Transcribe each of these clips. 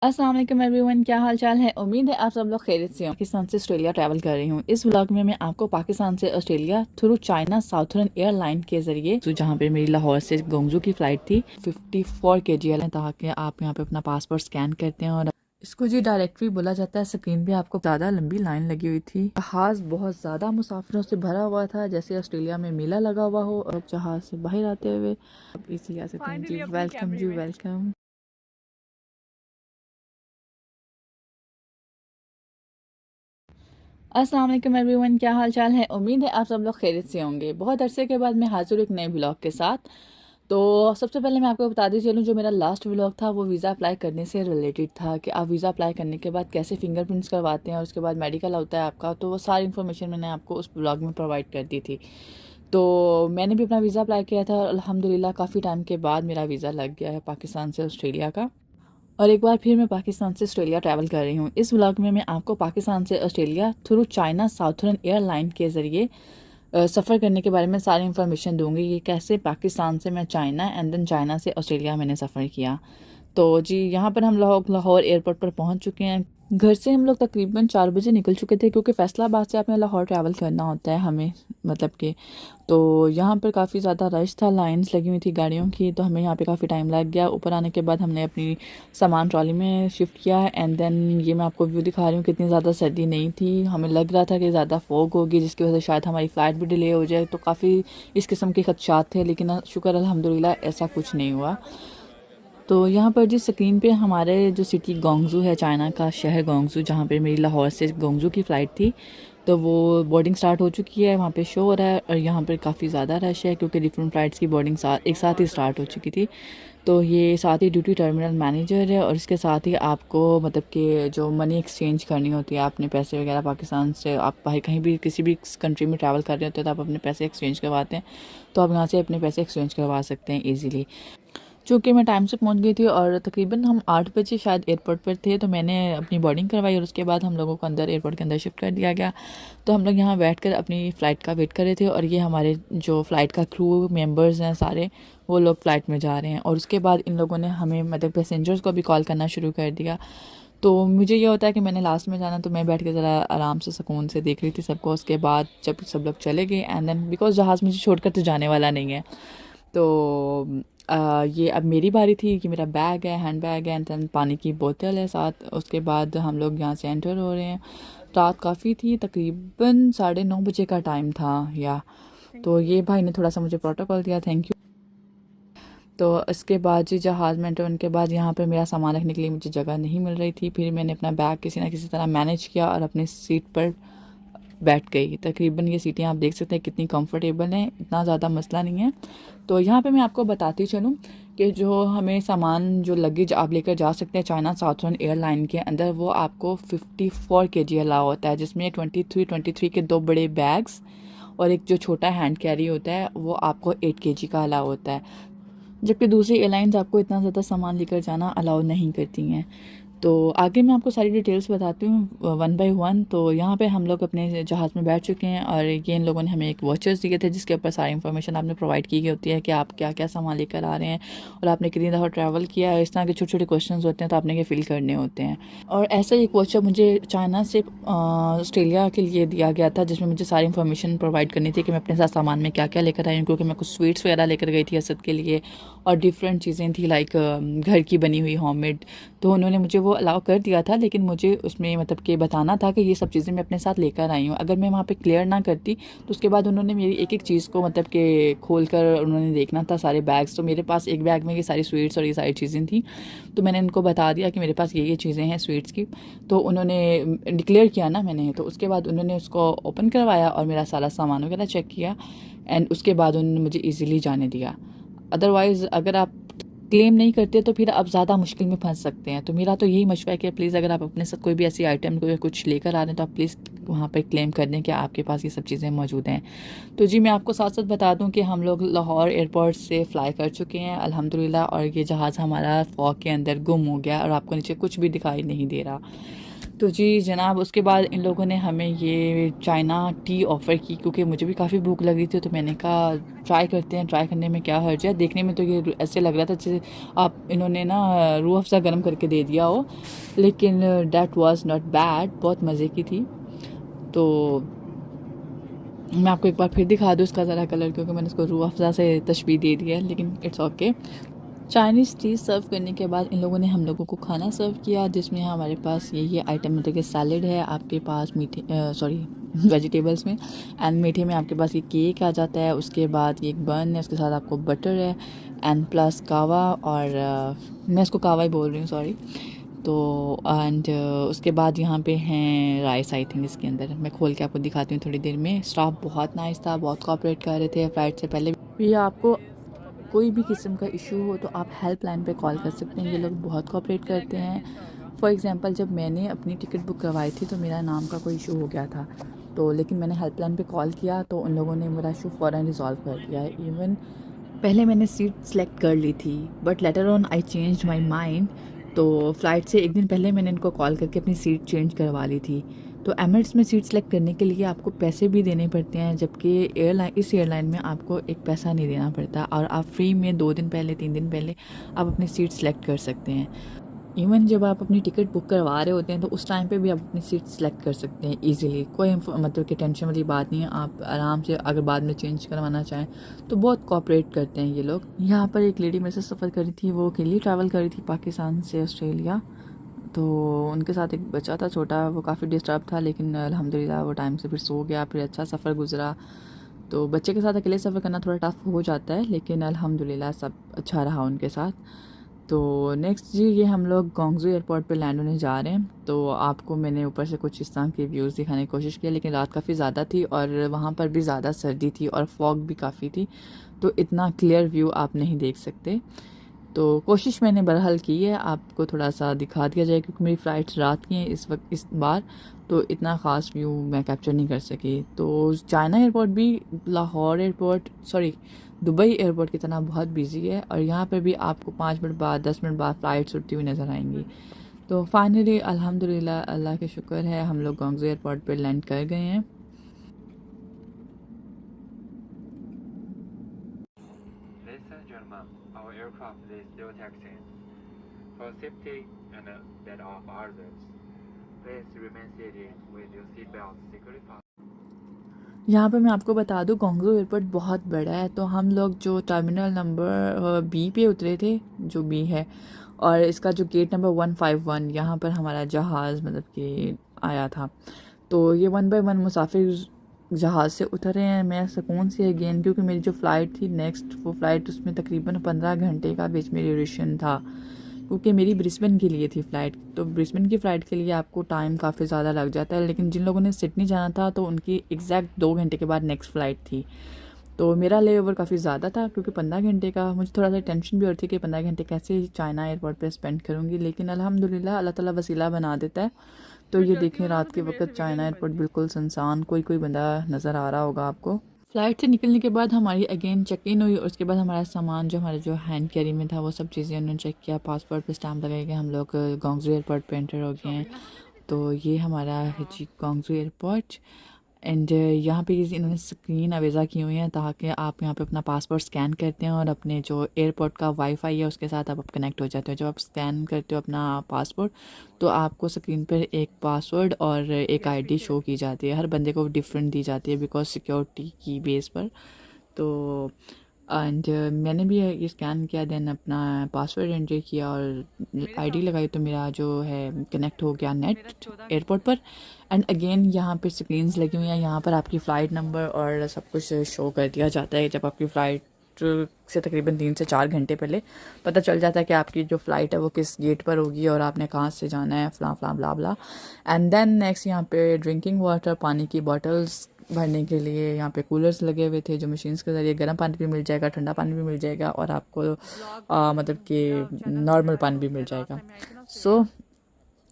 अस्सलाम वालेकुम एवरीवन, क्या हाल चाल है। उम्मीद है आप सब लोग खैरियत से हो। पाकिस्तान से ऑस्ट्रेलिया ट्रैवल कर रही हूँ। इस व्लॉग में मैं आपको पाकिस्तान से Australia through China southern airline के जरिए, जहाँ पे मेरी लाहौर से गोंगजू की फ़्लाइट थी, 54 kg है, ताकि आप यहाँ पे अपना पासपोर्ट स्कैन करते हैं। और इसको जी डायरेक्टरी बोला जाता है। स्क्रीन पे आपको ज़्यादा लंबी लाइन लगी हुई थी। जहाज़ बहुत ज़्यादा मुसाफिरों से भरा हुआ था, जैसे ऑस्ट्रेलिया में मेला लगा हुआ हो। और जहाज़ से बाहर आते हुए आप इसीलिए आ सकते हैं जी। वेलकम जी, वेलकम। अस्सलाम वालेकुम एवरीवन, क्या हाल चाल है। उम्मीद है आप सब लोग खैरियत से होंगे। बहुत अरसे के बाद मैं हाजिर एक नए ब्लॉग के साथ। तो सबसे पहले मैं आपको बता दी चलूँ, जो मेरा लास्ट व्लॉग था वो वीज़ा अप्लाई करने से रिलेटेड था, कि आप वीज़ा अप्लाई करने के बाद कैसे फिंगरप्रिंट्स करवाते हैं और उसके बाद मेडिकल होता है आपका। तो वो सारी इन्फॉर्मेशन मैंने आपको उस ब्लॉग में प्रोवाइड कर दी थी। तो मैंने भी अपना वीज़ा अप्लाई किया था और अल्हम्दुलिल्लाह काफ़ी टाइम के बाद मेरा वीज़ा लग गया है पाकिस्तान से ऑस्ट्रेलिया का। और एक बार फिर मैं पाकिस्तान से ऑस्ट्रेलिया ट्रैवल कर रही हूँ। इस व्लॉग में मैं आपको पाकिस्तान से Australia through China southern airline के ज़रिए सफ़र करने के बारे में सारी इन्फॉर्मेशन दूंगी, कि कैसे पाकिस्तान से मैं चाइना एंड देन चाइना से ऑस्ट्रेलिया मैंने सफ़र किया। तो जी यहाँ पर हम लोग लाहौर एयरपोर्ट पर पहुँच चुके हैं। घर से हम लोग तकरीबन 4 बजे निकल चुके थे, क्योंकि फैसलाबाद से आपने लाहौर ट्रैवल करना होता है हमें, मतलब कि। तो यहाँ पर काफ़ी ज़्यादा रश था, लाइंस लगी हुई थी गाड़ियों की, तो हमें यहाँ पे काफ़ी टाइम लग गया। ऊपर आने के बाद हमने अपनी सामान ट्रॉली में शिफ्ट किया एंड देन ये मैं आपको व्यू दिखा रही हूँ। कितनी ज़्यादा सर्दी नहीं थी, हमें लग रहा था कि ज़्यादा फॉग होगी, जिसकी वजह से शायद हमारी फ़्लाइट भी डिले हो जाए। तो काफ़ी इस किस्म के खदशात थे, लेकिन शुक्र अल्हम्दुलिल्लाह ऐसा कुछ नहीं हुआ। तो यहाँ पर जिस स्क्रीन पे हमारे जो सिटी गोंगजू है, चाइना का शहर गोंगजू, जहाँ पे मेरी लाहौर से गोंगजू की फ़्लाइट थी, तो वो बोर्डिंग स्टार्ट हो चुकी है, वहाँ पे शो हो रहा है। और यहाँ पर काफ़ी ज़्यादा रश है, क्योंकि डिफरेंट फ़्लाइट्स की बोर्डिंग एक साथ ही स्टार्ट हो चुकी थी। तो ये साथ ही ड्यूटी टर्मिनल मैनेजर है, और इसके साथ ही आपको मतलब कि जो मनी एक्सचेंज करनी होती है, आपने पैसे वगैरह पाकिस्तान से, आप बाहर कहीं भी किसी भी कंट्री में ट्रैवल कर रहे होते हैं तो आप अपने पैसे एक्सचेंज करवाते हैं। तो आप यहाँ से अपने पैसे एक्सचेंज करवा सकते हैं ईज़िली। चूँकि मैं टाइम से पहुंच गई थी और तकरीबन हम 8 बजे शायद एयरपोर्ट पर थे, तो मैंने अपनी बोर्डिंग करवाई और उसके बाद हम लोगों को अंदर एयरपोर्ट के अंदर शिफ्ट कर दिया गया। तो हम लोग यहाँ बैठ कर अपनी फ़्लाइट का वेट कर रहे थे, और ये हमारे जो फ़्लाइट का क्रू मेंबर्स हैं सारे, वो लोग फ़्लाइट में जा रहे हैं। और उसके बाद इन लोगों ने हमें मतलब पैसेंजर्स को भी कॉल करना शुरू कर दिया। तो मुझे ये होता है कि मैंने लास्ट में जाना, तो मैं बैठ के ज़रा आराम से सुकून से देख रही थी सबको। उसके बाद जब सब लोग चले गए एंड देन, बिकॉज जहाज़ मुझे छोड़कर तो जाने वाला नहीं है, तो ये अब मेरी बारी थी कि मेरा बैग है, हैंड बैग है, एंड देन पानी की बोतल है साथ। उसके बाद हम लोग यहाँ से एंटर हो रहे हैं। रात काफ़ी थी, तकरीबन 9:30 बजे का टाइम था या। तो ये भाई ने थोड़ा सा मुझे प्रोटोकॉल दिया, थैंक यू। तो इसके बाद जी जहाज़ में एंटर होने के बाद यहाँ पे मेरा सामान रखने के लिए मुझे जगह नहीं मिल रही थी। फिर मैंने अपना बैग किसी ना किसी तरह मैनेज किया और अपनी सीट पर बैठ गई। तकरीबन ये सीटें आप देख सकते हैं कितनी कंफर्टेबल हैं, इतना ज़्यादा मसला नहीं है। तो यहाँ पे मैं आपको बताती चलूँ कि जो हमें सामान, जो लगेज आप लेकर जा सकते हैं चाइना साउथर्न एयरलाइन के अंदर, वो आपको 54 kg अलाउ होता है, जिसमें 23 के 2 बड़े बैग्स और एक जो छोटा हैंड कैरी होता है वो आपको 8 kg का अलाउ होता है। जबकि दूसरी एयरलाइंस आपको इतना ज़्यादा सामान लेकर जाना अलाउ नहीं करती हैं। तो आगे मैं आपको सारी डिटेल्स बताती हूँ वन बाय वन। तो यहाँ पे हम लोग अपने जहाज़ में बैठ चुके हैं, और ये इन लोगों ने हमें एक वॉचर्स दिए थे, जिसके ऊपर सारी इन्फॉर्मेशन आपने प्रोवाइड की गई होती है, कि आप क्या क्या सामान लेकर आ रहे हैं और आपने कितनी दफ़ा ट्रैवल किया है। इस तरह के छोटे छोटे क्वेश्चन होते हैं, तो आपने ये फिल करने होते हैं। और ऐसा ही एक वॉचर मुझे चाइना से ऑस्ट्रेलिया के लिए दिया गया था, जिसमें मुझे सारी इन्फॉर्मेशन प्रोवाइड करनी थी कि मैं अपने साथ सामान में क्या क्या लेकर आई हूँ, क्योंकि मैं कुछ स्वीट्स वगैरह लेकर गई थी असद के लिए, और डिफरेंट चीज़ें थी लाइक घर की बनी हुई होममेड। तो उन्होंने मुझे वो अलाउ कर दिया था, लेकिन मुझे उसमें मतलब कि बताना था कि ये सब चीज़ें मैं अपने साथ लेकर आई हूँ। अगर मैं वहाँ पे क्लियर ना करती, तो उसके बाद उन्होंने मेरी एक एक चीज़ को मतलब कि खोल कर उन्होंने देखना था, सारे बैग्स। तो मेरे पास एक बैग में ये सारी स्वीट्स और ये सारी चीज़ें थी, तो मैंने इनको बता दिया कि मेरे पास ये चीज़ें हैं स्वीट्स की। तो उन्होंने डिक्लेयर किया ना मैंने, तो उसके बाद उन्होंने उसको ओपन करवाया और मेरा सारा सामान वगैरह चेक किया, एंड उसके बाद उन्होंने मुझे ईज़िली जाने दिया। अदरवाइज़ अगर आप क्लेम नहीं करते तो फिर आप ज़्यादा मुश्किल में फंस सकते हैं। तो मेरा तो यही मशवरा है कि प्लीज़ अगर आप अपने साथ कोई भी ऐसी आइटम कोई कुछ लेकर आ रहे हैं, तो आप प्लीज़ वहाँ पर क्लेम कर दें कि आपके पास ये सब चीज़ें मौजूद हैं। तो जी मैं आपको साथ साथ बता दूं कि हम लोग लाहौर एयरपोर्ट से फ़्लाई कर चुके हैं अल्हम्दुलिल्लाह, और ये जहाज़ हमारा फॉग के अंदर गुम हो गया और आपको नीचे कुछ भी दिखाई नहीं दे रहा। तो जी जनाब, उसके बाद इन लोगों ने हमें ये चाइना टी ऑफ़र की, क्योंकि मुझे भी काफ़ी भूख लग रही थी। तो मैंने कहा ट्राई करते हैं, ट्राई करने में क्या हर्ज है। देखने में तो ये ऐसे लग रहा था जैसे आप इन्होंने ना रूह अफ़ज़ा गर्म करके दे दिया हो, लेकिन डैट वाज नॉट बैड, बहुत मज़े की थी। तो मैं आपको एक बार फिर दिखा दूँ इसका ज़रा कलर, क्योंकि मैंने इसको रूह अफ़ज़ा से तशबीह दे दी है, लेकिन इट्स ओके। चाइनीज़ चीज़ सर्व करने के बाद इन लोगों ने हम लोगों को खाना सर्व किया, जिसमें हमारे पास ये आइटम मतलब कि सैलेड है आपके पास, मीठे सॉरी वेजिटेबल्स में, एंड मीठे में आपके पास ये केक आ जाता है। उसके बाद ये एक बन है, उसके साथ आपको बटर है, एंड प्लस कावा, और मैं इसको कावा ही बोल रही हूँ, सॉरी। तो एंड उसके बाद यहाँ पे हैं राइस, आई थिंक इसके अंदर। मैं खोल के आपको दिखाती हूँ थोड़ी देर में। स्टाफ बहुत नाइस था, बहुत कोऑपरेट कर रहे थे। फ़्लाइट से पहले भी आपको कोई भी किस्म का इशू हो तो आप हेल्पलाइन पे कॉल कर सकते हैं, ये लोग बहुत कोऑपरेट करते हैं। फॉर एग्ज़ाम्पल, जब मैंने अपनी टिकट बुक करवाई थी तो मेरा नाम का कोई इशू हो गया था, तो लेकिन मैंने हेल्पलाइन पे कॉल किया तो उन लोगों ने मेरा इशू फ़ौरन रिज़ॉल्व कर दिया। इवन पहले मैंने सीट सेलेक्ट कर ली थी, but later on I change my mind. तो फ़्लाइट से एक दिन पहले मैंने इनको कॉल करके अपनी सीट चेंज करवा ली थी। तो एमिरेट्स में सीट सेलेक्ट करने के लिए आपको पैसे भी देने पड़ते हैं, जबकि इस एयरलाइन में आपको एक पैसा नहीं देना पड़ता, और आप फ्री में 2 दिन पहले 3 दिन पहले आप अपनी सीट सेलेक्ट कर सकते हैं। इवन जब आप अपनी टिकट बुक करवा रहे होते हैं तो उस टाइम पे भी आप अपनी सीट सेलेक्ट कर सकते हैं ईज़िली। कोई मतलब कि टेंशन वाली बात नहीं है, आप आराम से अगर बाद में चेंज करवाना चाहें तो बहुत कोऑपरेट करते हैं ये लोग। यहाँ पर एक लेडी मेरे से सफ़र कर रही थी, वो अकेली ट्रैवल कर रही थी पाकिस्तान से ऑस्ट्रेलिया। तो उनके साथ एक बच्चा था छोटा, वो काफ़ी डिस्टर्ब था, लेकिन अल्हम्दुलिल्लाह वो टाइम से फिर सो गया, फिर अच्छा सफ़र गुजरा। तो बच्चे के साथ अकेले सफ़र करना थोड़ा टफ हो जाता है, लेकिन अल्हम्दुलिल्लाह सब अच्छा रहा उनके साथ। तो नेक्स्ट जी, ये हम लोग गोंगजू एयरपोर्ट पे लैंड होने जा रहे हैं। तो आपको मैंने ऊपर से कुछ इस तरह के व्यूज़ दिखाने की कोशिश की, लेकिन रात काफ़ी ज़्यादा थी और वहाँ पर भी ज़्यादा सर्दी थी और फॉग भी काफ़ी थी, तो इतना क्लियर व्यू आप नहीं देख सकते। तो कोशिश मैंने बहरहाल की है आपको थोड़ा सा दिखा दिया जाए, क्योंकि मेरी फ़्लाइट्स रात की हैं इस बार, तो इतना ख़ास व्यू मैं कैप्चर नहीं कर सकी। तो चाइना एयरपोर्ट भी Lahore airport, sorry Dubai airport की तरह बहुत बिजी है, और यहाँ पर भी आपको 5 मिनट बाद 10 मिनट बाद फ़्लाइट्स उड़ती हुई नज़र आएंगी। तो फाइनली अल्हम्दुलिल्लाह, अल्लाह के शुक्र है, हम लोग गोंगजू एयरपोर्ट पर लैंड कर गए हैं। Ladies and gentlemen, our aircraft is still taxiing. For safety and that of others, please remain seated with your seatbelt securely fastened. यहाँ पे मैं आपको बता दूँ, गोंगजू एयरपोर्ट बहुत बड़ा है। तो हम लोग जो टर्मिनल नंबर बी पे उतरे थे, जो बी है, और इसका जो गेट नंबर 151, यहाँ पर हमारा जहाज़ मतलब कि आया था। तो ये 1 बाय 1 मुसाफिर जहाज़ से उतरे हैं। मैं सुकून से अगेन, क्योंकि मेरी जो फ़्लाइट थी नेक्स्ट, वो फ़्लाइट उसमें तकरीबन 15 घंटे का बीच में ड्यूरेशन था, क्योंकि मेरी ब्रिस्बेन के लिए थी फ़्लाइट। तो ब्रिस्बेन की फ़्लाइट के लिए आपको टाइम काफ़ी ज़्यादा लग जाता है, लेकिन जिन लोगों ने सिडनी जाना था तो उनकी एग्जैक्ट 2 घंटे के बाद नेक्स्ट फ़्लाइट थी। तो मेरा ले ओवर काफ़ी ज़्यादा था, क्योंकि 15 घंटे का मुझे थोड़ा सा टेंशन भी और थी कि 15 घंटे कैसे चाइना एयरपोर्ट पे स्पेंड करूँगी, लेकिन अल्हम्दुलिल्लाह अल्लाह ताला वसीला बना देता है। तो ये देखें, रात के वक्त चाइना एयरपोर्ट बिल्कुल सुनसान, कोई बंदा नज़र आ रहा होगा आपको। फ़्लाइट से निकलने के बाद हमारी अगेन चेक इन हुई, और उसके बाद हमारा सामान जो हमारे जो हैंड कैरी में था वो सब चीज़ें उन्होंने चेक किया, पासपोर्ट पे स्टैम्प लगाए गए, हम लोग गोंगजू एयरपोर्ट पे एंटर हो गए हैं। तो ये हमारा है जी गोंगजू एयरपोर्ट। एंड यहाँ पे इन्होंने स्क्रीन अवेज़ा की हुई है, ताकि आप यहाँ पे अपना पासपोर्ट स्कैन करते हैं और अपने जो एयरपोर्ट का वाईफाई है उसके साथ आप कनेक्ट हो जाते हो। जब आप स्कैन करते हो अपना पासपोर्ट, तो आपको स्क्रीन पर एक पासवर्ड और एक आईडी शो की जाती है। हर बंदे को डिफरेंट दी जाती है, बिकॉज सिक्योरिटी की बेस पर। तो एंड मैंने भी ये स्कैन किया, देन अपना पासवर्ड एंटर किया और आईडी लगाई, तो मेरा जो है कनेक्ट हो गया नेट एयरपोर्ट पर। एंड अगेन यहाँ पे स्क्रीन्स लगी हुई हैं, यहाँ पर आपकी फ़्लाइट नंबर और सब कुछ शो कर दिया जाता है। जब आपकी फ़्लाइट से तकरीबन 3 से 4 घंटे पहले पता चल जाता है कि आपकी जो फ़्लाइट है वो किस गेट पर होगी और आपने कहाँ से जाना है, फ़लाँ फ़लाँ ब्ला ब्ला। एंड देन नेक्स्ट यहाँ पे ड्रिंकिंग वाटर, पानी की बॉटल्स भरने के लिए यहाँ पे कूलर्स लगे हुए थे, जो मशीन्स के ज़रिए गर्म पानी भी मिल जाएगा, ठंडा पानी भी मिल जाएगा, और आपको मतलब कि नॉर्मल पानी भी मिल जाएगा। सो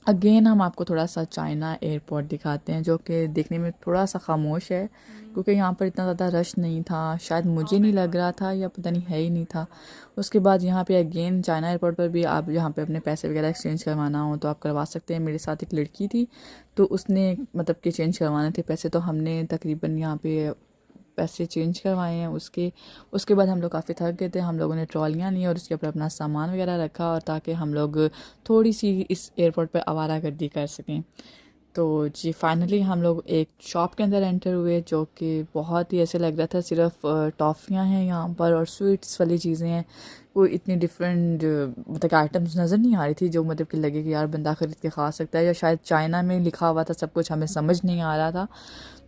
अगेन हम आपको थोड़ा सा चाइना एयरपोर्ट दिखाते हैं, जो कि देखने में थोड़ा सा खामोश है, क्योंकि यहाँ पर इतना ज़्यादा रश नहीं था, शायद मुझे नहीं लग रहा था या पता नहीं है ही नहीं था। उसके बाद यहाँ पे अगेन चाइना एयरपोर्ट पर भी आप यहाँ पे अपने पैसे वगैरह एक्सचेंज करवाना हो तो आप करवा सकते हैं। मेरे साथ एक लड़की थी, तो उसने मतलब कि चेंज करवाने थे पैसे, तो हमने तकरीबन यहाँ पे पैसे चेंज करवाए हैं। उसके उसके बाद हम लोग काफ़ी थक गए थे, हम लोगों ने ट्रॉलियाँ ली और उसके ऊपर अपना सामान वगैरह रखा, और ताकि हम लोग थोड़ी सी इस एयरपोर्ट पर आवारागर्दी कर सकें। तो जी फाइनली हम लोग एक शॉप के अंदर एंटर हुए, जो कि बहुत ही ऐसे लग रहा था सिर्फ टॉफ़ियाँ हैं यहाँ पर और स्वीट्स वाली चीज़ें हैं। कोई इतनी डिफरेंट मतलब आइटम्स नज़र नहीं आ रही थी जो मतलब कि लगे कि यार बंदा ख़रीद के खा सकता है, या शायद चाइना में लिखा हुआ था सब कुछ, हमें समझ नहीं आ रहा था।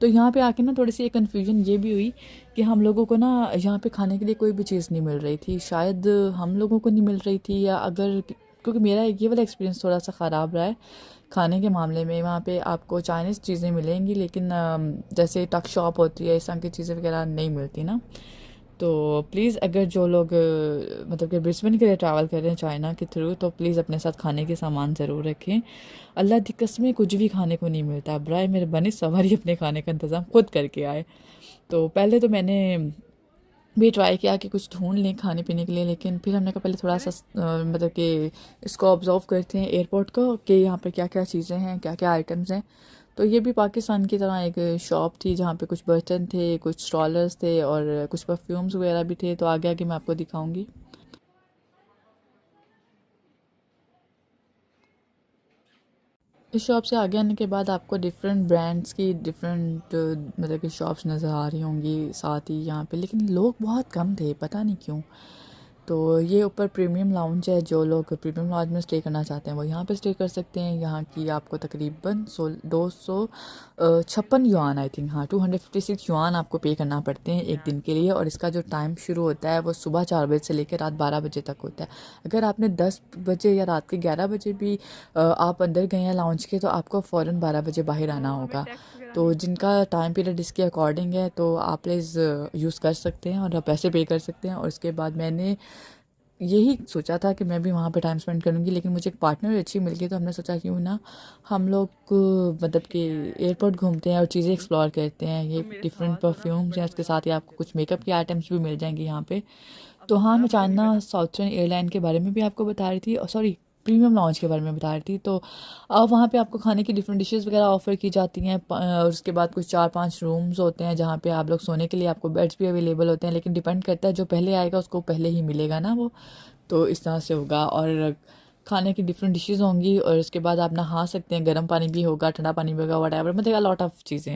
तो यहाँ पे आके ना थोड़ी सी एक कन्फ्यूजन ये भी हुई कि हम लोगों को ना यहाँ पे खाने के लिए कोई भी चीज़ नहीं मिल रही थी। शायद हम लोगों को नहीं मिल रही थी, या अगर क्योंकि मेरा ये वाला एक्सपीरियंस थोड़ा सा ख़राब रहा है खाने के मामले में। वहाँ पे आपको चाइनीज़ चीज़ें मिलेंगी, लेकिन जैसे टक शॉप होती है इस तरह की चीज़ें वगैरह नहीं मिलती ना। तो प्लीज़ अगर जो लोग मतलब कि ब्रिस्बेन के लिए ट्रैवल कर रहे हैं चाइना के थ्रू, तो प्लीज़ अपने साथ खाने के सामान ज़रूर रखें। अल्लाह की कसम कुछ भी खाने को नहीं मिलता, बराए मेहरबानी सवारी अपने खाने का इंतज़ाम खुद करके आए। तो पहले तो मैंने भी ट्राई किया कि कुछ ढूंढ लें खाने पीने के लिए, लेकिन फिर हमने कहा पहले थोड़ा सा मतलब कि इसको ऑब्जर्व करते हैं एयरपोर्ट को कि यहाँ पर क्या क्या चीज़ें हैं, क्या क्या आइटम्स हैं। तो ये भी पाकिस्तान की तरह एक शॉप थी जहाँ पे कुछ बर्तन थे, कुछ स्टॉलर्स थे और कुछ परफ्यूम्स वगैरह भी थे। तो आगे आगे मैं आपको दिखाऊंगी। इस शॉप से आगे आने के बाद आपको डिफरेंट ब्रांड्स की डिफरेंट मतलब कि शॉप्स नज़र आ रही होंगी साथ ही यहाँ पे, लेकिन लोग बहुत कम थे, पता नहीं क्यों। तो ये ऊपर प्रीमियम लाउंज है, जो लोग प्रीमियम लाउंज में स्टे करना चाहते हैं वो यहाँ पे स्टे कर सकते हैं। यहाँ की आपको तकरीबन 256 युआन आई थिंक, हाँ 256 युआन आपको पे करना पड़ते हैं एक दिन के लिए। और इसका जो टाइम शुरू होता है वो सुबह 4 बजे से लेकर रात 12 बजे तक होता है। अगर आपने 10 बजे या रात के 11 बजे भी आप अंदर गए हैं लाउंज के, तो आपको फ़ौरन 12 बजे बाहर आना होगा। तो जिनका टाइम पीरियड इसके अकॉर्डिंग है तो आप प्लीज़ यूज़ कर सकते हैं और आप पैसे पे कर सकते हैं। और उसके बाद मैंने यही सोचा था कि मैं भी वहाँ पे टाइम स्पेंड करूँगी, लेकिन मुझे एक पार्टनर अच्छी मिल गई, तो हमने सोचा क्यों ना हम लोग मतलब कि एयरपोर्ट घूमते हैं और चीज़ें एक्सप्लोर करते हैं। ये डिफरेंट परफ्यूम्स हैं, उसके साथ ही आपको कुछ मेकअप की आइटम्स भी मिल जाएंगी यहाँ पे। तो हाँ, मैं चाइना साउथर्न एयरलाइन के बारे में भी आपको बता रही थी, और सॉरी प्रीमियम लॉन्च के बारे में बता रही थी। तो अब वहाँ पे आपको खाने की डिफरेंट डिशेस वगैरह ऑफ़र की जाती हैं, और उसके बाद कुछ 4-5 रूम्स होते हैं जहाँ पे आप लोग सोने के लिए आपको बेड्स भी अवेलेबल होते हैं, लेकिन डिपेंड करता है जो पहले आएगा उसको पहले ही मिलेगा ना वो। तो इस तरह से होगा, और खाने की डिफरेंट डिशेस होंगी, और उसके बाद आप नहा सकते हैं, गर्म पानी भी होगा, ठंडा पानी भी होगा, वट एवर, मतलब अ लॉट ऑफ चीज़ें।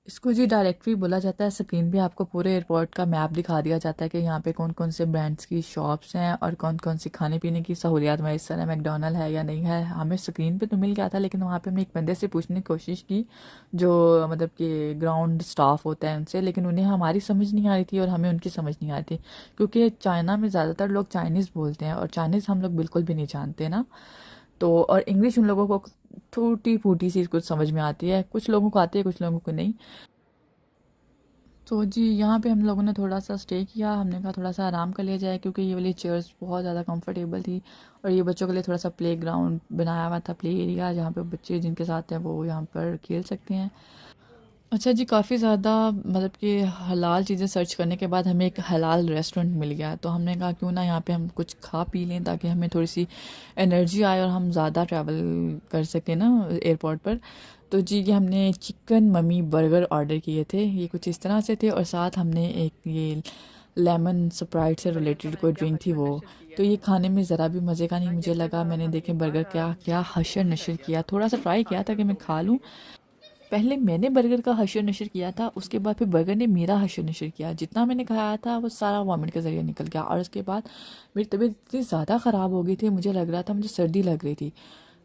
इसको जी डायरेक्टरी बोला जाता है। स्क्रीन पे आपको पूरे एयरपोर्ट का मैप दिखा दिया जाता है कि यहाँ पे कौन कौन से ब्रांड्स की शॉप्स हैं और कौन कौन सी खाने पीने की सहूलियात मैसर है, मैकडोनल्ड है या नहीं है। हमें स्क्रीन पे तो मिल गया था, लेकिन वहाँ पे हमने एक बंदे से पूछने की कोशिश की जो मतलब कि ग्राउंड स्टाफ होता है उनसे, लेकिन उन्हें हमारी समझ नहीं आ रही थी और हमें उनकी समझ नहीं आ रही थी, क्योंकि चाइना में ज़्यादातर लोग चाइनीज़ बोलते हैं और चाइनीज़ हम लोग बिल्कुल भी नहीं जानते ना। तो और इंग्लिश उन लोगों को टूटी फूटी सी कुछ समझ में आती है, कुछ लोगों को आती है कुछ लोगों को नहीं। तो जी यहाँ पे हम लोगों ने थोड़ा सा स्टे किया, हमने कहा थोड़ा सा आराम कर लिया जाए, क्योंकि ये वाली चेयर्स बहुत ज़्यादा कंफर्टेबल थी। और ये बच्चों के लिए थोड़ा सा प्ले ग्राउंड बनाया हुआ था, प्ले एरिया, जहाँ पे बच्चे जिनके साथ हैं वो यहाँ पर खेल सकते हैं। अच्छा जी, काफ़ी ज़्यादा मतलब कि हलाल चीज़ें सर्च करने के बाद हमें एक हलाल रेस्टोरेंट मिल गया, तो हमने कहा क्यों ना यहाँ पे हम कुछ खा पी लें ताकि हमें थोड़ी सी एनर्जी आए और हम ज़्यादा ट्रैवल कर सकें ना एयरपोर्ट पर। तो जी ये हमने चिकन मम्मी बर्गर ऑर्डर किए थे, ये कुछ इस तरह से थे, और साथ हमने एक ये लेमन स्प्राइट से रिलेटेड कोई ड्रिंक थी वो। तो ये खाने में ज़रा भी मज़े का नहीं मुझे लगा। मैंने देखे बर्गर क्या क्या हशर नशर किया, थोड़ा सा ट्राई किया था कि मैं खा लूँ। पहले मैंने बर्गर का हशर नशर किया था, उसके बाद फिर बर्गर ने मेरा हशर नशर किया। जितना मैंने खाया था वो सारा वॉमिट के ज़रिए निकल गया, और उसके बाद मेरी तबीयत इतनी ज़्यादा ख़राब हो गई थी, मुझे लग रहा था मुझे सर्दी लग रही थी।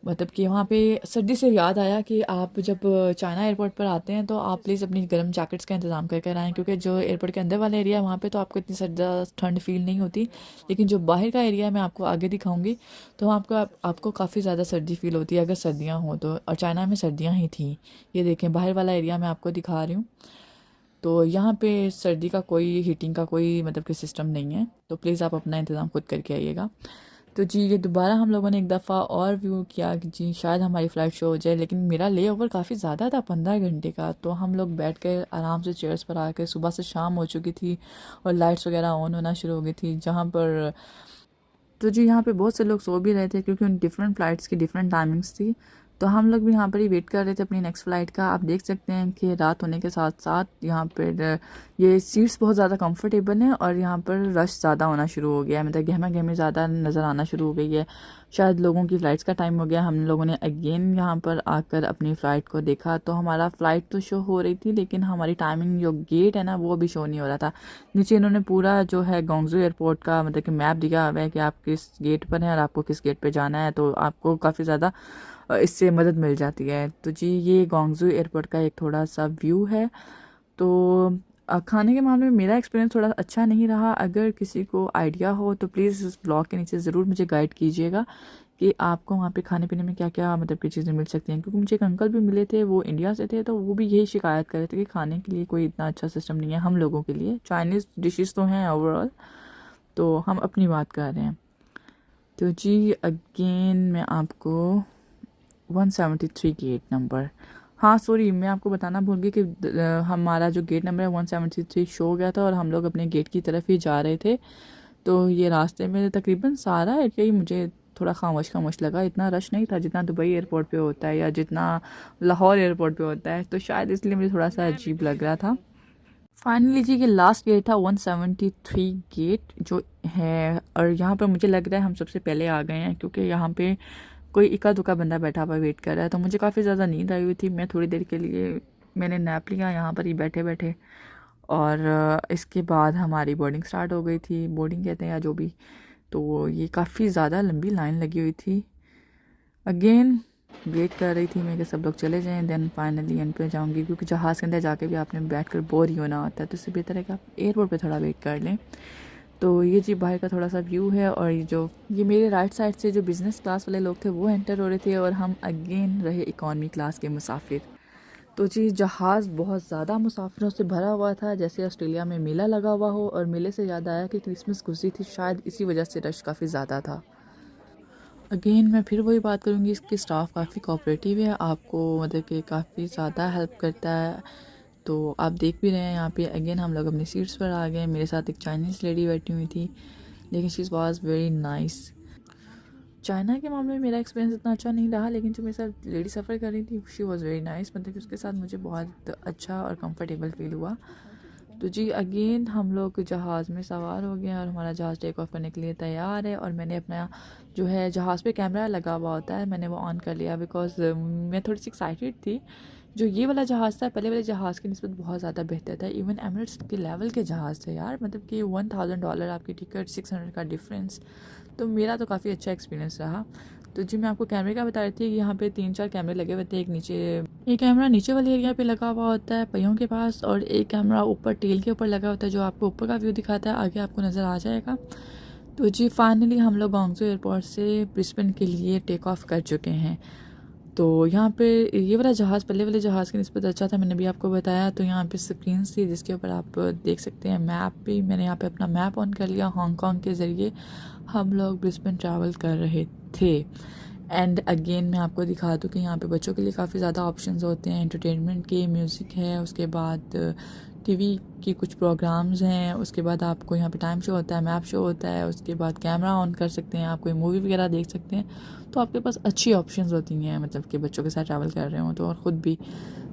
मतलब कि वहाँ पे सर्दी से याद आया कि आप जब चाइना एयरपोर्ट पर आते हैं तो आप प्लीज़ अपनी गर्म जैकेट्स का इंतज़ाम कर कर आएँ, क्योंकि जो एयरपोर्ट के अंदर वाला एरिया है वहाँ पे तो आपको इतनी ज़्यादा ठंड फील नहीं होती, लेकिन जो बाहर का एरिया है मैं आपको आगे दिखाऊंगी, तो वहाँ आपको काफ़ी ज़्यादा सर्दी फील होती है अगर सर्दियाँ हों तो। और चाइना में सर्दियाँ ही थी, ये देखें बाहर वाला एरिया मैं आपको दिखा रही हूँ। तो यहाँ पे सर्दी का कोई हीटिंग का कोई मतलब कि सिस्टम नहीं है, तो प्लीज़ आप अपना इंतज़ाम खुद करके आइएगा। तो जी ये दोबारा हम लोगों ने एक दफ़ा और व्यू किया कि जी शायद हमारी फ़्लाइट शो हो जाए, लेकिन मेरा ले ओवर काफ़ी ज़्यादा था, 15 घंटे का। तो हम लोग बैठ के आराम से चेयर्स पर आके, सुबह से शाम हो चुकी थी और लाइट्स वगैरह ऑन होना शुरू हो गई थी जहाँ पर, तो जी यहाँ पे बहुत से लोग सो भी रहे थे क्योंकि उन डिफरेंट फ़्लाइट्स की डिफरेंट टाइमिंग्स थी। तो हम लोग भी यहाँ पर ही वेट कर रहे थे अपनी नेक्स्ट फ़्लाइट का। आप देख सकते हैं कि रात होने के साथ साथ यहाँ पर ये सीट्स बहुत ज़्यादा कंफर्टेबल हैं और यहाँ पर रश ज़्यादा होना शुरू हो गया है, मतलब गहमा गहमी ज़्यादा नज़र आना शुरू हो गई है। शायद लोगों की फ़्लाइट्स का टाइम हो गया। हम लोगों ने अगेन यहाँ पर आकर अपनी फ़्लाइट को देखा तो हमारा फ़्लाइट तो शो हो रही थी, लेकिन हमारी टाइमिंग जो गेट है ना वो भी शो नहीं हो रहा था। नीचे इन्होंने पूरा जो है गोंगजू एयरपोर्ट का मतलब कि मैप दिया हुआ है कि आप किस गेट पर हैं और आपको किस गेट पे जाना है, तो आपको काफ़ी ज़्यादा इससे मदद मिल जाती है। तो जी ये गोंगजू एयरपोर्ट का एक थोड़ा सा व्यू है। तो खाने के मामले में मेरा एक्सपीरियंस थोड़ा अच्छा नहीं रहा। अगर किसी को आइडिया हो तो प्लीज़ इस ब्लॉग के नीचे ज़रूर मुझे गाइड कीजिएगा कि आपको वहाँ पे खाने पीने में क्या क्या मतलब की चीज़ें मिल सकती हैं, क्योंकि मुझे एक अंकल भी मिले थे, वो इंडिया से थे, तो वो भी यही शिकायत कर रहे थे कि खाने के लिए कोई इतना अच्छा सिस्टम नहीं है हम लोगों के लिए। चाइनीज़ डिशेस तो हैं ओवरऑल, तो हम अपनी बात कर रहे हैं। तो जी अगेन मैं आपको 173 गेट नंबर, हाँ सॉरी मैं आपको बताना भूल गई कि हमारा जो गेट नंबर है 173 शो हो गया था और हम लोग अपने गेट की तरफ ही जा रहे थे। तो ये रास्ते में तकरीबन सारा एरिया ही मुझे थोड़ा खामोश खामोश लगा। इतना रश नहीं था जितना दुबई एयरपोर्ट पे होता है या जितना लाहौर एयरपोर्ट पे होता है, तो शायद इसलिए मुझे थोड़ा सा अजीब लग रहा था। फाइनली जी ये लास्ट गेट था 173 गेट जो है, और यहाँ पर मुझे लग रहा है हम सबसे पहले आ गए हैं क्योंकि यहाँ पे कोई इक्का दुक्का बंदा बैठा हुआ वेट कर रहा है। तो मुझे काफ़ी ज़्यादा नींद आई हुई थी, मैं थोड़ी देर के लिए मैंने नैप लिया यहाँ पर ही बैठे बैठे, और इसके बाद हमारी बोर्डिंग स्टार्ट हो गई थी, बोर्डिंग कहते हैं या जो भी। तो ये काफ़ी ज़्यादा लंबी लाइन लगी हुई थी। अगेन वेट कर रही थी मैं कि सब लोग चले जाएं, देन फाइनली एंड पे जाऊंगी, क्योंकि जहाज़ के अंदर जाके भी आपने बैठ कर बोर ही होना होता है, तो इससे बेहतर है कि आप एयरपोर्ट पे थोड़ा वेट कर लें। तो ये जी बाहर का थोड़ा सा व्यू है, और ये मेरे राइट साइड से जो बिज़नेस क्लास वाले लोग थे वो एंटर हो रहे थे और हम अगेन रहे इकॉनमी क्लास के मुसाफिर। तो जी जहाज़ बहुत ज़्यादा मुसाफिरों से भरा हुआ था, जैसे ऑस्ट्रेलिया में मेला लगा हुआ हो, और मेले से याद आया कि क्रिसमस गुजरी थी, शायद इसी वजह से रश काफ़ी ज़्यादा था। अगेन मैं फिर वही बात करूँगी, इसकी स्टाफ काफ़ी कोऑपरेटिव है, आपको मतलब कि काफ़ी ज़्यादा हेल्प करता है। तो आप देख भी रहे हैं यहाँ पे अगेन हम लोग अपनी सीट्स पर आ गए। मेरे साथ एक चाइनीज़ लेडी बैठी हुई थी, लेकिन she was very nice. China के मामले में मेरा एक्सपीरियंस इतना अच्छा नहीं रहा, लेकिन जो मेरे साथ लेडी सफ़र कर रही थी शी वाज वेरी नाइस, मतलब कि उसके साथ मुझे बहुत अच्छा और कंफर्टेबल फील हुआ। तो जी अगेन हम लोग जहाज़ में सवार हो गए हैं और हमारा जहाज़ टेक ऑफ करने के लिए तैयार है, और मैंने अपना जो है जहाज़ पे कैमरा लगा हुआ होता है मैंने वो ऑन कर लिया, बिकॉज़ मैं थोड़ी सी एक्साइटेड थी। जो ये वाला जहाज़ था पहले वाले जहाज़ की निस्बत बहुत ज़्यादा बेहतर था, इवन एमिरेट्स के लेवल के जहाज़ थे यार, मतलब कि $1000 आपकी टिकट, 600 का डिफरेंस। तो मेरा तो काफ़ी अच्छा एक्सपीरियंस रहा। तो जी मैं आपको कैमरे का बता रही थी कि यहाँ पे 3-4 कैमरे लगे हुए थे। एक कैमरा नीचे वाले एरिया पे लगा हुआ होता है पहियों के पास, और एक कैमरा ऊपर टेल के ऊपर लगा होता है जो आपको ऊपर का व्यू दिखाता है, आगे आपको नज़र आ जाएगा। तो जी फाइनली हम लोग गोंगजू एयरपोर्ट से ब्रिस्बेन के लिए टेक ऑफ कर चुके हैं। तो यहाँ पे ये वाला जहाज़ पहले वाले जहाज़ की निस्बत अच्छा था, मैंने भी आपको बताया। तो यहाँ पे स्क्रीन्स थी जिसके ऊपर आप देख सकते हैं मैप भी। मैंने यहाँ पे अपना मैप ऑन कर लिया, हांगकांग के ज़रिए हम लोग ब्रिस्बेन ट्रैवल कर रहे थे। एंड अगेन मैं आपको दिखा दूँ कि यहाँ पे बच्चों के लिए काफ़ी ज़्यादा ऑप्शंस होते हैं, एंटरटेनमेंट के, म्यूज़िक है, उसके बाद टीवी की कुछ प्रोग्राम्स हैं, उसके बाद आपको यहाँ पे टाइम शो होता है, मैप शो होता है, उसके बाद कैमरा ऑन कर सकते हैं, आप कोई मूवी वगैरह देख सकते हैं। तो आपके पास अच्छी ऑप्शंस होती हैं, मतलब कि बच्चों के साथ ट्रैवल कर रहे हो तो, और ख़ुद भी।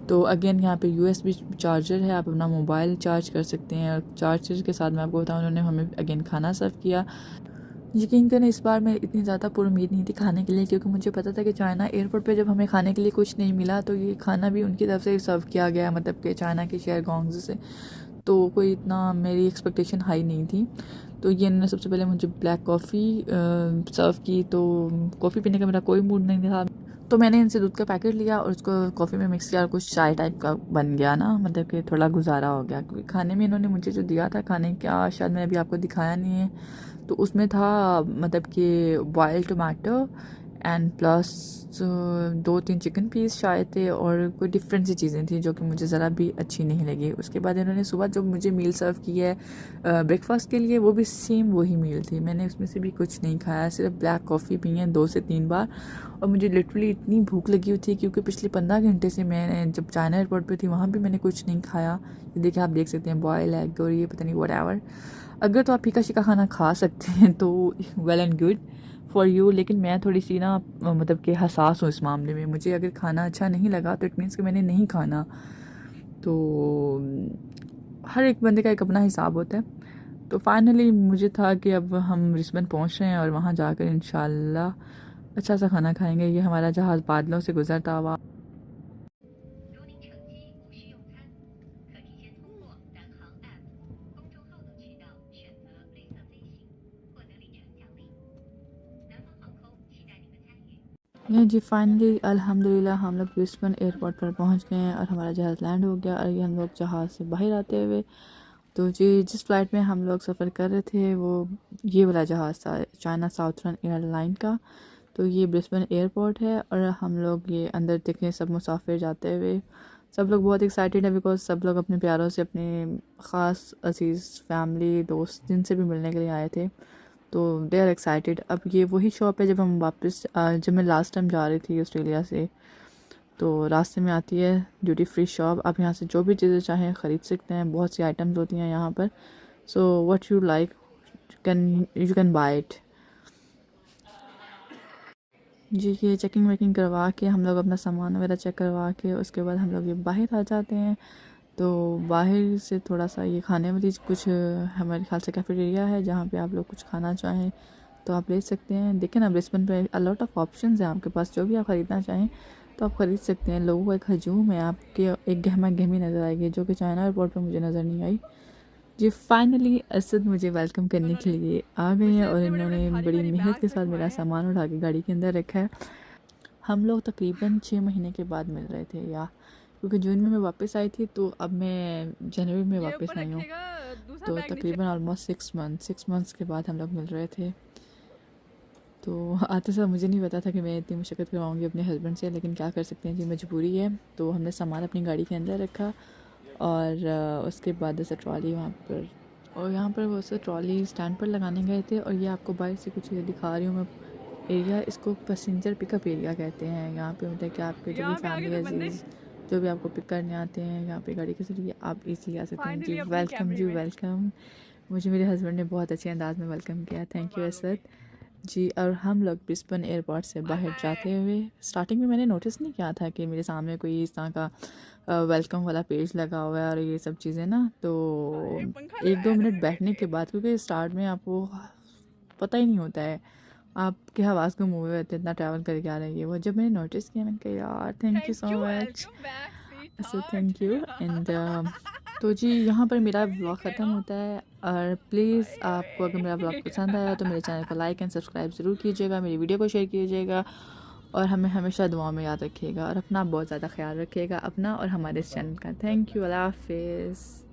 तो अगेन यहाँ पे USB चार्जर है, आप अपना मोबाइल चार्ज कर सकते हैं। और चार्जर के साथ मैं आपको बताऊँ उन्होंने हमें अगेन खाना सर्व किया। यकीन करें इस बार मैं इतनी ज़्यादा पुरुमीद नहीं थी खाने के लिए, क्योंकि मुझे पता था कि चाइना एयरपोर्ट पे जब हमें खाने के लिए कुछ नहीं मिला तो ये खाना भी उनकी तरफ से सर्व किया गया, मतलब कि चाइना के शहर गोंगजू से। तो कोई इतना मेरी एक्सपेक्टेशन हाई नहीं थी। तो ये इन्होंने सबसे पहले मुझे ब्लैक कॉफ़ी सर्व की, तो कॉफ़ी पीने का मेरा कोई मूड नहीं था, तो मैंने इनसे दूध का पैकेट लिया और उसको कॉफ़ी में मिक्स किया और कुछ चाय टाइप का बन गया ना, मतलब कि थोड़ा गुजारा हो गया। क्योंकि खाने में इन्होंने मुझे जो दिया था खाने का, शायद मैंने अभी आपको दिखाया नहीं है, तो उसमें था मतलब कि boiled tomato and plus 2-3 chicken piece शायद थे और कोई डिफरेंट सी चीज़ें थी जो कि मुझे ज़रा भी अच्छी नहीं लगी। उसके बाद इन्होंने सुबह जो मुझे मील सर्व की है ब्रेकफास्ट के लिए, वो भी सेम वही मील थी। मैंने उसमें से भी कुछ नहीं खाया, सिर्फ ब्लैक कॉफ़ी पी है 2 से 3 बार। और मुझे लिटरली इतनी भूख लगी हुई थी क्योंकि पिछले 15 घंटे से मैंने जब चाइना एयरपोर्ट पे थी वहाँ भी मैंने कुछ नहीं खाया। ये देखिए, आप देख सकते हैं बॉयल एग और ये पता नहीं व्हाटएवर। अगर तो आप फीका शीका खाना खा सकते हैं तो well and good for you, लेकिन मैं थोड़ी सी ना मतलब कि हसास हूँ इस मामले में। मुझे अगर खाना अच्छा नहीं लगा तो इट मीन्स कि मैंने नहीं खाना। तो हर एक बंदे का एक अपना हिसाब होता है। तो फाइनली मुझे था कि अब हम ब्रिस्बेन पहुँच रहे हैं और वहाँ जाकर इंशाल्लाह अच्छा सा खाना खाएंगे। ये हमारा जहाज़ बादलों से गुजरता हुआ ये जी फाइनली अल्हम्दुलिल्लाह हम लोग ब्रिस्बेन एयरपोर्ट पर पहुंच गए हैं और हमारा जहाज़ लैंड हो गया। और ये हम लोग जहाज़ से बाहर आते हुए, तो जी जिस फ़्लाइट में हम लोग सफ़र कर रहे थे वो ये वाला जहाज़ था, चाइना साउथर्न एयरलाइन का। तो ये ब्रिस्बेन एयरपोर्ट है और हम लोग ये अंदर देखें सब मुसाफिर जाते हुए, सब लोग बहुत एक्साइटेड है बिकॉज सब लोग अपने प्यारों से, अपने ख़ास अजीज़ फैमिली दोस्त जिनसे भी मिलने के लिए आए थे, तो दे आर एक्साइटेड। अब ये वही शॉप है जब हम वापस जब मैं लास्ट टाइम जा रही थी ऑस्ट्रेलिया से, तो रास्ते में आती है ड्यूटी फ्री शॉप। आप यहाँ से जो भी चीज़ें चाहें ख़रीद सकते हैं, बहुत सी आइटम्स होती हैं यहाँ पर। So what you like you can buy it. जी ये चेकिंग वेकिंग करवा के हम लोग अपना सामान वगैरह चेक करवा के उसके बाद हम लोग ये बाहर आ जाते हैं। तो बाहर से थोड़ा सा ये खाने वाली कुछ हमारे ख्याल से कैफेटेरिया है जहाँ पे आप लोग कुछ खाना चाहें तो आप ले सकते हैं। देखें ना, ब्रिस्बेन पे अ लॉट ऑफ ऑप्शंस हैं आपके पास, जो भी आप ख़रीदना चाहें तो आप ख़रीद सकते हैं। लोगों का एक हजूम है, आपके एक गहमा गहमी नज़र आएगी जो कि चाइना एयरपोर्ट पर मुझे नज़र नहीं आई। जी फाइनली असद मुझे वेलकम करने के लिए आ गए हैं और इन्होंने बड़ी मेहनत के साथ मेरा सामान उठा के गाड़ी के अंदर रखा है। हम लोग तकरीबन 6 महीने के बाद मिल रहे थे, या क्योंकि जून में मैं वापस आई थी तो अब मैं जनवरी में वापस आई हूँ, तो तकरीबन ऑलमोस्ट 6 मंथ्स के बाद हम लोग मिल रहे थे। तो आते समय मुझे नहीं पता था कि मैं इतनी मुशक्क़त करवाऊँगी अपने हस्बैंड से, लेकिन क्या कर सकते हैं जी, मजबूरी है। तो हमने सामान अपनी गाड़ी के अंदर रखा और उसके बाद ऐसे ट्रॉली वहाँ पर, और यहाँ पर वो से ट्रॉली स्टैंड पर लगाने गए थे। और ये आपको बाहर से कुछ दिखा रही हूँ मैं एरिया, इसको पैसेंजर पिकअप एरिया कहते हैं। यहाँ पे मतलब कि आपके जो भी फैमिली अजीज़ जो भी आपको पिक करने आते हैं यहाँ पे गाड़ी के जरिए आप इजीली आ सकते हैं। जी वेलकम जी वेलकम। मुझे मेरे हस्बैंड ने बहुत अच्छे अंदाज में वेलकम किया, थैंक यू असद जी। और हम लोग ब्रिस्बेन एयरपोर्ट से बाहर जाते हुए, स्टार्टिंग में मैंने नोटिस नहीं किया था कि मेरे सामने कोई इस तरह का वेलकम वाला पेज लगा हुआ है और ये सब चीज़ें ना। तो 1-2 मिनट बैठने के बाद, क्योंकि स्टार्ट में आपको पता ही नहीं होता है, आपके हवास गुम हुए होते इतना ट्रैवल करके आ रही है वो, जब मैंने नोटिस किया मैंने कहा यार thank you so much, so thank you. And तो जी यहाँ पर मेरा ब्लॉग ख़त्म होता है। और प्लीज़ आपको अगर मेरा ब्लॉग पसंद आया तो मेरे चैनल को लाइक एंड सब्सक्राइब ज़रूर कीजिएगा, मेरी वीडियो को शेयर कीजिएगा और हमें हमेशा दुआओं में याद रखिएगा। और अपना बहुत ज़्यादा ख्याल रखिएगा, अपना और हमारे इस चैनल का। थैंक यू, अल्लाह हाफिज़।